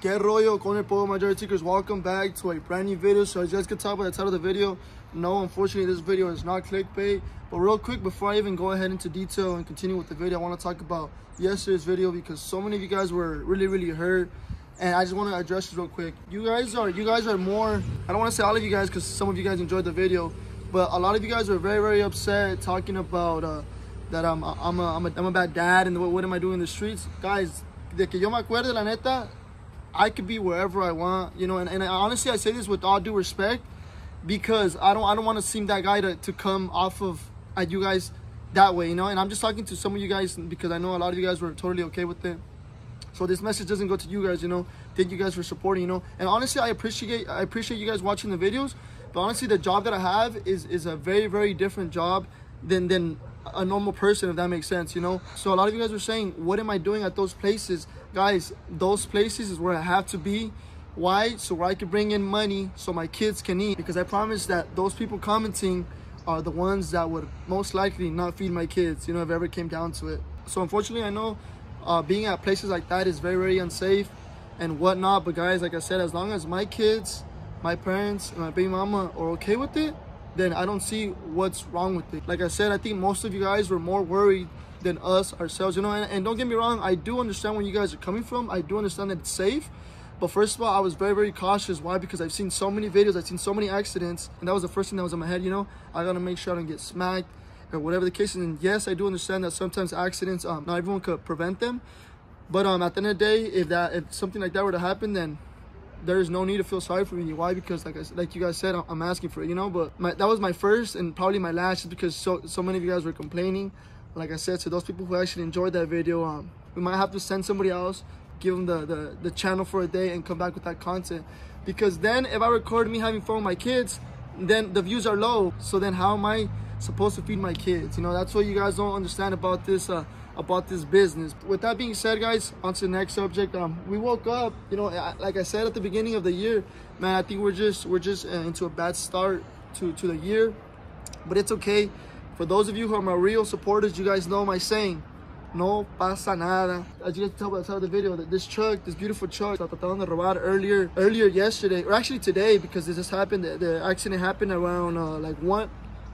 Que rollo con el pollo majority seekers? Welcome back to a brand new video. So as you guys can tell by the title of the video, no, unfortunately this video is not clickbait. But real quick, before I even go ahead into detail and continue with the video, I want to talk about yesterday's video because so many of you guys were really hurt. And I just want to address this real quick. You guys are more, I don't want to say all of you guys because some of you guys enjoyed the video, but a lot of you guys are very upset talking about that I'm a bad dad and what am I doing in the streets. Guys, de que yo me acuerde, la neta, I could be wherever I want, you know, and honestly I say this with all due respect because I don't want to seem that guy to come off of at you guys that way, you know. And I'm just talking to some of you guys because I know a lot of you guys were totally okay with it. So this message doesn't go to you guys, you know. Thank you guys for supporting, you know. And honestly, I appreciate you guys watching the videos. But honestly, the job that I have is a very different job than a normal person, if that makes sense, you know. So a lot of you guys are saying, what am I doing at those places? Guys, those places is where I have to be. Why? So where I can bring in money so my kids can eat. Because I promise that those people commenting are the ones that would most likely not feed my kids, you know, if it ever came down to it. So unfortunately, I know being at places like that is very unsafe and whatnot. But guys, like I said, as long as my kids, my parents, and my baby mama are okay with it, then I don't see what's wrong with it. Like I said, I think most of you guys were more worried than us ourselves, you know. And don't get me wrong, I do understand where you guys are coming from. I do understand that it's safe. But first of all, I was very cautious. Why? Because I've seen so many videos, I've seen so many accidents, and that was the first thing that was in my head, you know. I gotta make sure I don't get smacked or whatever the case is. And yes, I do understand that sometimes accidents, not everyone could prevent them. But at the end of the day, if something like that were to happen, then there is no need to feel sorry for me. Why? Because like you guys said, I'm asking for it, you know. But that was my first and probably my last, just because so many of you guys were complaining. Like I said, to those people who actually enjoyed that video, we might have to send somebody else, give them the channel for a day and come back with that content. Because then if I record me having fun with my kids, then the views are low. So then how am I supposed to feed my kids? You know, that's what you guys don't understand about this business. With that being said, guys, on to the next subject. We woke up, you know, like I said at the beginning of the year, man, I think we're just into a bad start to the year, but it's okay. For those of you who are my real supporters, you guys know my saying, no pasa nada. As you guys can tell by the title of the video, that this beautiful truck, trataron de robar earlier yesterday, or actually today, because this just happened. The accident happened around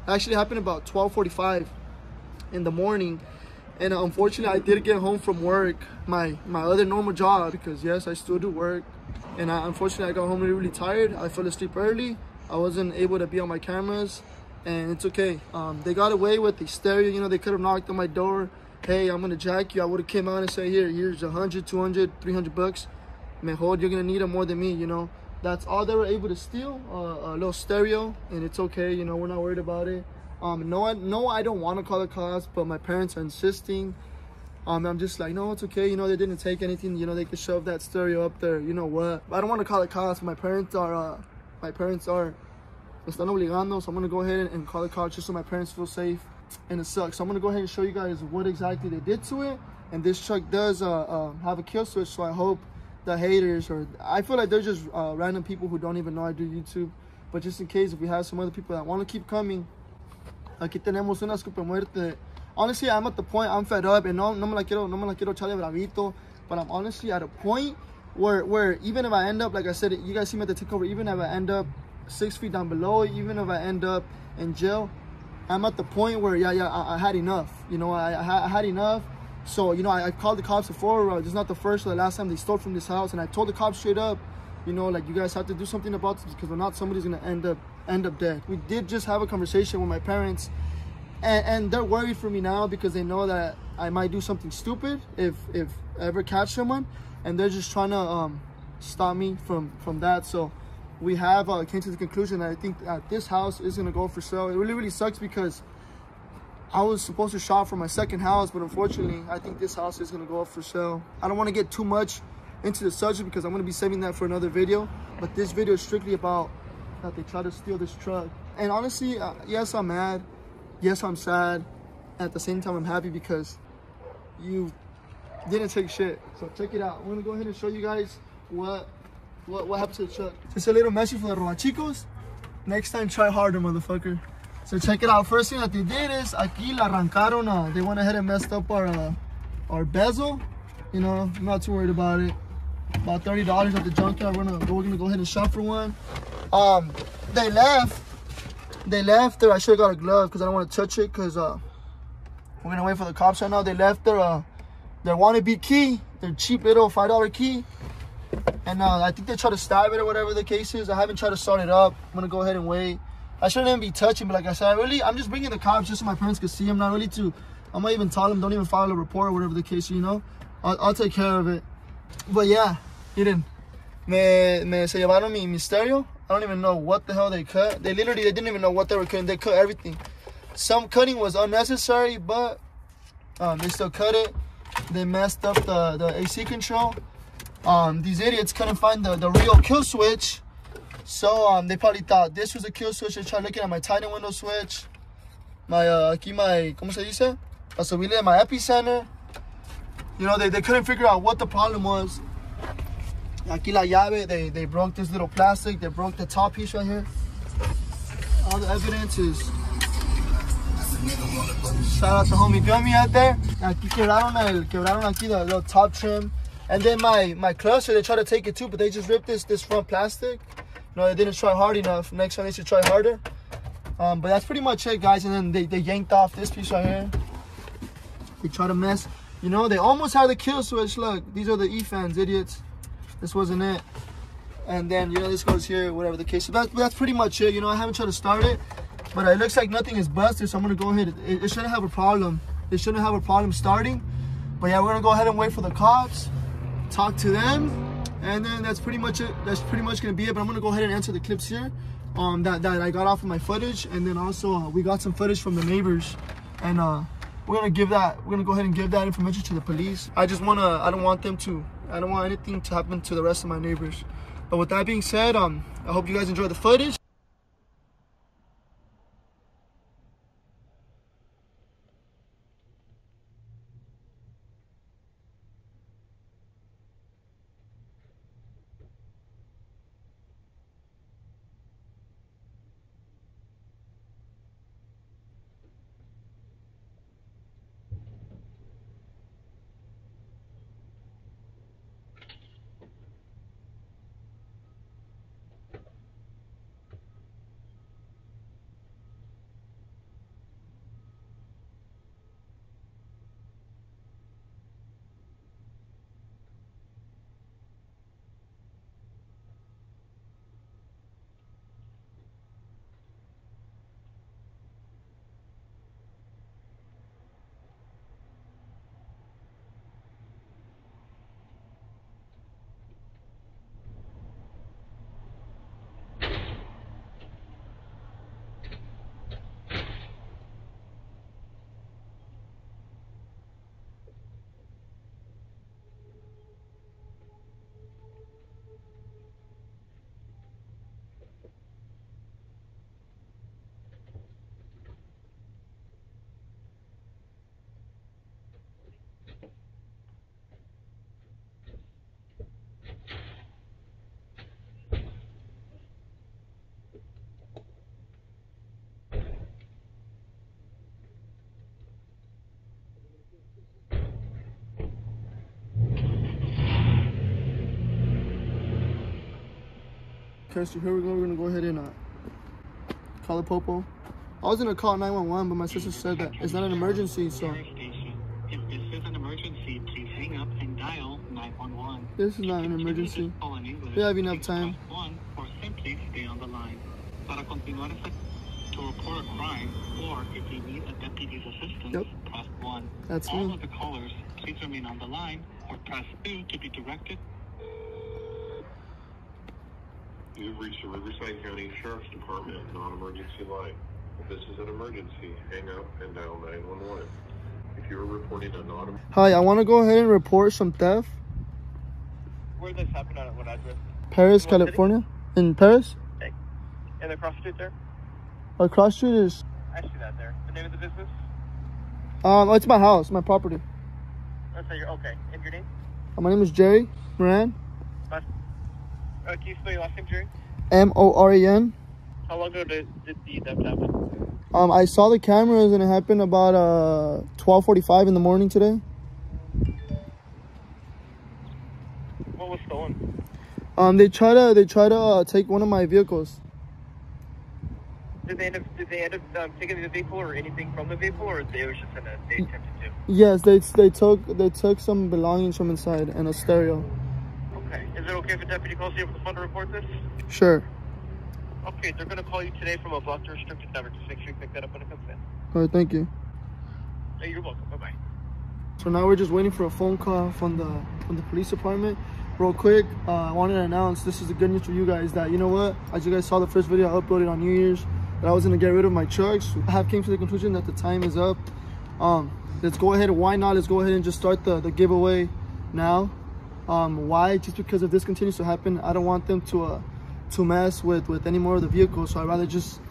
actually happened about 12:45 in the morning. And unfortunately, I did get home from work, my other normal job, because yes, I still do work. And unfortunately, I got home really tired. I fell asleep early. I wasn't able to be on my cameras, and it's okay. They got away with the stereo. You know, they could have knocked on my door. Hey, I'm gonna jack you. I would have came out and said, here's 100, 200, 300 bucks. Mejor, you're gonna need them more than me, you know. That's all they were able to steal, a little stereo, and it's okay. You know, we're not worried about it. No, I don't want to call the cops, but my parents are insisting. I'm just like, no, it's okay. You know, they didn't take anything. You know, they could shove that stereo up there. You know what? I don't want to call the cops. My parents are están obligando. So I'm gonna go ahead and call the cops just so my parents feel safe. And it sucks. So I'm gonna go ahead and show you guys what exactly they did to it. And this truck does have a kill switch. So I hope the haters, or I feel like they're just random people who don't even know I do YouTube. But just in case, if we have some other people that want to keep coming. Aquí tenemos una escupe muerte. Honestly, I'm at the point, I'm fed up, and no me la quiero echar de bravito, but I'm honestly at a point where even if I end up, like I said, you guys see me at the takeover, even if I end up 6 feet down below, even if I end up in jail, I'm at the point where, I had enough. You know, I had enough. So, you know, I called the cops before. This is not the first or the last time they stole from this house, and I told the cops straight up, you know, like, you guys have to do something about this, because if not, somebody's gonna end up dead. We did just have a conversation with my parents, and they're worried for me now because they know that I might do something stupid if I ever catch someone, and they're just trying to stop me from that. So we have came to the conclusion that I think that this house is gonna go for sale. It really sucks because I was supposed to shop for my second house, but unfortunately, I think this house is gonna go up for sale. I don't want to get too much into the subject because I'm going to be saving that for another video, but this video is strictly about that they try to steal this truck. And honestly, yes, I'm mad, yes, I'm sad, at the same time I'm happy because you didn't take shit. So check it out. I'm going to go ahead and show you guys what happened to the truck. Just a little message for the Robachicos. Next time, try harder, motherfucker. So check it out. First thing that they did is aquí la arrancaron. They went ahead and messed up our bezel. You know, I'm not too worried about it. about $30 at the junkyard. We're gonna go ahead and shop for one. They left there. I should have got a glove because I don't want to touch it because we're gonna wait for the cops right now. They left their wannabe key, their cheap little $5 key, and I think they tried to stab it or whatever the case is. I haven't tried to start it up. I'm gonna go ahead and wait. I shouldn't even be touching, but like I said, I'm just bringing the cops just so my parents could see them. Not really I'm not even telling them don't even file a report or whatever the case, you know. I'll take care of it. But yeah, miren, se llevaron mi stereo. I don't even know what the hell they cut. They didn't even know what they were cutting. They cut everything. Some cutting was unnecessary, but they still cut it. They messed up the AC control. These idiots couldn't find the real kill switch. So they probably thought this was a kill switch. They tried looking at my Titan window switch. ¿Cómo se dice? Para subirle my epicenter. You know, they couldn't figure out what the problem was. Aquí la llave, they broke this little plastic. They broke the top piece right here. All the evidence is... Shout out to homie Gummy out there. Aquí quebraron aquí the little top trim. And then my cluster, they tried to take it too, but they just ripped this front plastic. No, they didn't try hard enough. Next time they should try harder. But that's pretty much it, guys. And then they yanked off this piece right here. They tried to mess. You know, they almost had the kill switch. Look, these are the E-fans, idiots. This wasn't it. And then, you know, this goes here, whatever the case. So that's pretty much it. You know, I haven't tried to start it, but it looks like nothing is busted. So I'm going to go ahead. It shouldn't have a problem. It shouldn't have a problem starting. But yeah, we're going to go ahead and wait for the cops, talk to them. And then that's pretty much it. That's pretty much going to be it. But I'm going to go ahead and answer the clips here that I got off of my footage. And then also we got some footage from the neighbors. And we're going to go ahead and give that information to the police. I don't want anything to happen to the rest of my neighbors. But with that being said, I hope you guys enjoy the footage. Okay, so here we go. We're gonna go ahead and call the popo. I was gonna call 911, but my sister said that it's not an emergency, so. If this is an emergency, please hang up and dial 911. This is not an emergency. We have enough time. Press 1 or simply stay on the line. Para continuar to report a crime, or if you need a deputy's assistance, press 1. That's All me. of the callers, please remain on the line or press 2 to be directed. You've reached the Riverside County Sheriff's Department non-emergency line. If this is an emergency, hang up and dial 911. If you are reporting a non-emergency... Hi, I want to go ahead and report some theft. Where did this happen at? What address? Paris, California. City? In Paris? Okay. And the cross street there? Across street is... I see that there. The name of the business? It's my house, my property. Let's say okay. And your name? My name is Jerry Moran. Can you spell your last name, Jerry? Moran. How long ago did the theft happen? I saw the cameras and it happened about 12:45 in the morning today. What was stolen? They try to take one of my vehicles. Did they end up taking the vehicle or anything from the vehicle, or they were just they attempted to? Yes, they took some belongings from inside and a stereo. Okay. Is it okay if a deputy calls you over the phone to report this? Sure. Okay, they're gonna call you today from a blocked or restricted number. Just make sure you pick that up when it comes in. All right, thank you. Hey, you're welcome. Bye bye. So now we're just waiting for a phone call from the police department. Real quick, I wanted to announce, this is the good news for you guys, that you know what, as you guys saw the first video I uploaded on New Year's, that I was gonna get rid of my trucks. I have came to the conclusion that the time is up. Let's go ahead, why not, let's go ahead and just start the giveaway now. Why? Just because if this continues to happen, I don't want them to mess with any more of the vehicles, so I'd rather just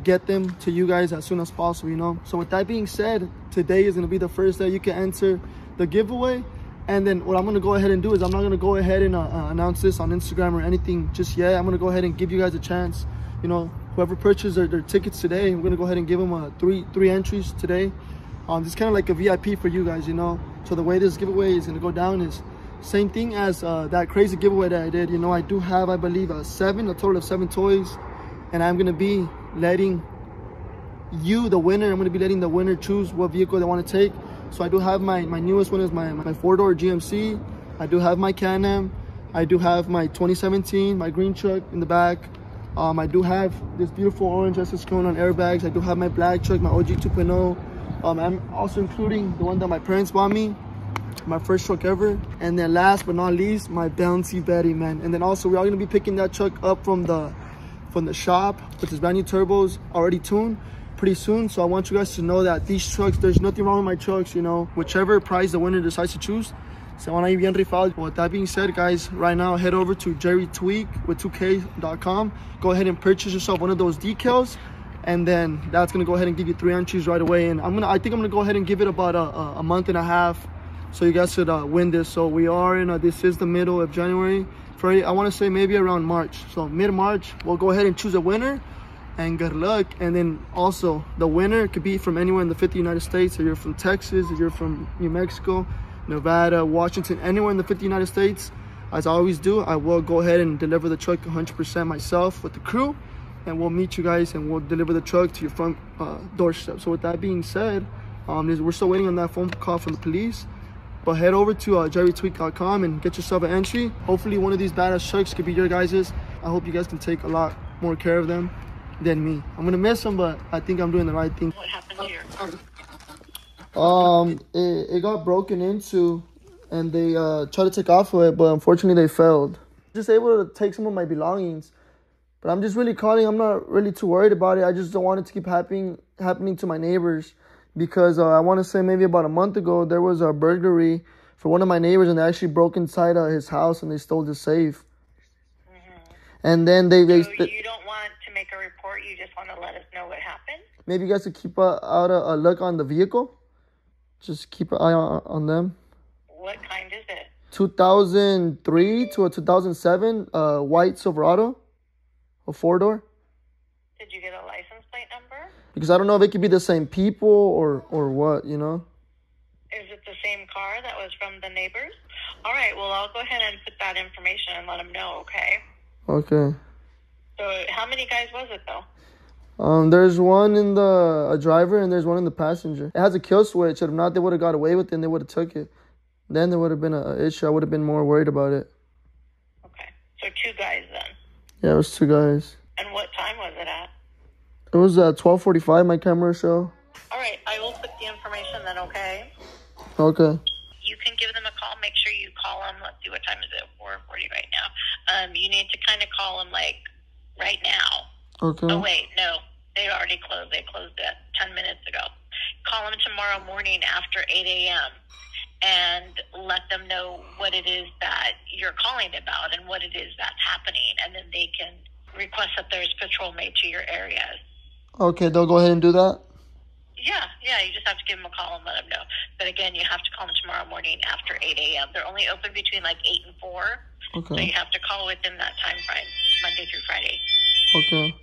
get them to you guys as soon as possible, you know. So with that being said, today is going to be the first day you can enter the giveaway. And then what I'm going to go ahead and do is I'm not going to go ahead and announce this on Instagram or anything just yet. I'm going to go ahead and give you guys a chance. You know, whoever purchased their tickets today, we're going to go ahead and give them three entries today. It's kind of like a VIP for you guys, you know. So the way this giveaway is going to go down is same thing as that crazy giveaway that I did. You know, I do have, I believe, a total of 7 toys. And I'm going to be letting you, the winner, I'm going to be letting the winner choose what vehicle they want to take. So I do have my newest one is my 4-door GMC. I do have my Can-Am. I do have my 2017, my green truck in the back. I do have this beautiful orange SS cone on airbags. I do have my black truck, my OG 2.0. I'm also including the one that my parents bought me, my first truck ever. And then last but not least, my Bouncy Betty, man. And then also we're all going to be picking that truck up from the shop with his brand new turbos already tuned pretty soon. So I want you guys to know that these trucks, there's nothing wrong with my trucks, you know, whichever price the winner decides to choose. So when I bien rifado. With that being said, guys, right now head over to JerryTweek with 2k.com. Go ahead and purchase yourself one of those decals, and then that's gonna go ahead and give you 3 entries right away. And I think I'm gonna go ahead and give it about a month and a half so you guys should win this. So we are in this is the middle of January. I want to say maybe around March. So mid-March, we'll go ahead and choose a winner, and good luck. And then also the winner could be from anywhere in the 50 United States. If you're from Texas, if you're from New Mexico, Nevada, Washington, anywhere in the 50 United States, as I always do, I will go ahead and deliver the truck 100% myself with the crew, and we'll meet you guys and we'll deliver the truck to your front doorstep. So with that being said, we're still waiting on that phone call from the police. But head over to JerryTweek.com and get yourself an entry. Hopefully one of these badass trucks could be your guys's. I hope you guys can take a lot more care of them than me. I'm gonna miss them, but I think I'm doing the right thing. What happened here? It got broken into, and they tried to take off of it, but unfortunately they failed. Just able to take some of my belongings, but I'm just really calling. I'm not really too worried about it. I just don't want it to keep happening to my neighbors. Because I want to say maybe about a month ago, there was a burglary for one of my neighbors, and they actually broke inside his house and they stole the safe. And then they So you don't want to make a report, you just want to let us know what happened? maybe you guys could keep out a look on the vehicle. Just keep an eye on them. What kind is it? 2003 to a 2007 white Silverado, a 4-door. Did you get a license plate number? Because I don't know if it could be the same people or what, you know. Is it the same car that was from the neighbors? All right, well, I'll go ahead and put that information and let them know, okay? Okay. So how many guys was it, though? There's one in a driver and there's one in the passenger. It has a kill switch. If not, they would have got away with it and they would have took it. Then there would have been an issue. I would have been more worried about it. Okay, so 2 guys then. Yeah, it was 2 guys. And what time was it at? It was at 12:45, my camera show. All right, I will put the information then, okay? Okay. You can give them a call. Make sure you call them. Let's see, what time is it? 4:40 right now. You need to kind of call them, like, right now. Okay. Oh, wait, no. They already closed. They closed it 10 minutes ago. Call them tomorrow morning after 8 a.m. and let them know what it is that you're calling about and what it is that's happening. And then they can request that there's patrol made to your areas. Okay, they'll go ahead and do that? Yeah, you just have to give them a call and let them know. But again, you have to call them tomorrow morning after 8 a.m. They're only open between like 8 and 4. Okay. So you have to call within that time frame, Monday through Friday. Okay.